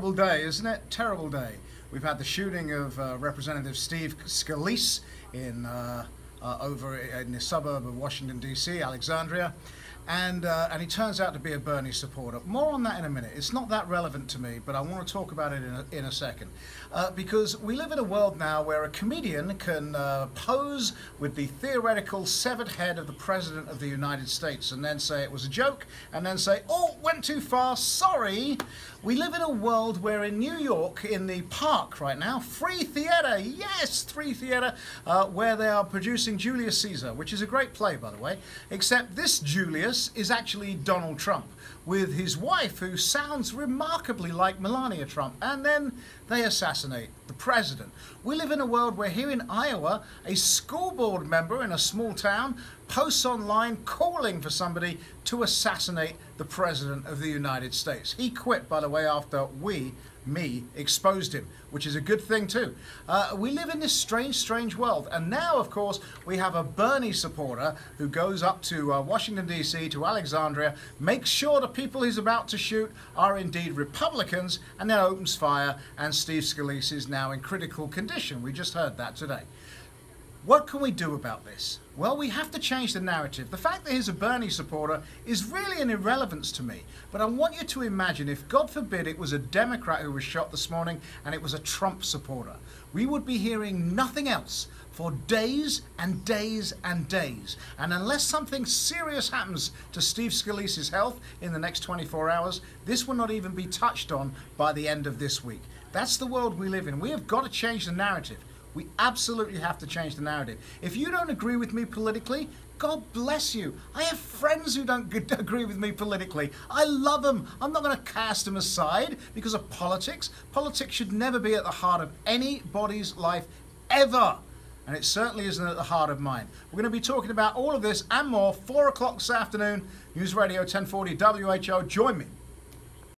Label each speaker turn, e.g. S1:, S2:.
S1: terrible day, isn't it? Terrible day. We've had the shooting of Representative Steve Scalise in over in the suburb of Washington, D.C., Alexandria. And he turns out to be a Bernie supporter. More on that in a minute. It's not that relevant to me, but I want to talk about it in a second. Because we live in a world now where a comedian can pose with the theoretical severed head of the President of the United States and then say it was a joke, and then say, oh, went too far, sorry. We live in a world where in New York, in the park right now, Free Theater, yes, Free Theater, where they are producing Julius Caesar, which is a great play, by the way, except this Julius is actually Donald Trump with his wife, who sounds remarkably like Melania Trump, and then they assassinate the president. We live in a world where here in Iowa, a school board member in a small town posts online calling for somebody to assassinate the president of the United States. He quit, by the way, after me exposed him, which is a good thing too. We live in this strange world, and now of course we have a Bernie supporter who goes up to Washington DC, to Alexandria, makes sure the people he's about to shoot are indeed Republicans, and then opens fire, and Steve Scalise is now in critical condition. We just heard that today. What can we do about this? Well, we have to change the narrative. The fact that he's a Bernie supporter is really an irrelevance to me. But I want you to imagine if, God forbid, it was a Democrat who was shot this morning and it was a Trump supporter. We would be hearing nothing else for days and days and days. And unless something serious happens to Steve Scalise's health in the next 24 hours, this will not even be touched on by the end of this week. That's the world we live in. We have got to change the narrative. We absolutely have to change the narrative. If you don't agree with me politically, God bless you. I have friends who don't agree with me politically. I love them. I'm not going to cast them aside because of politics. Politics should never be at the heart of anybody's life, ever. And it certainly isn't at the heart of mine. We're going to be talking about all of this and more, 4 o'clock this afternoon, News Radio 1040 WHO. Join me.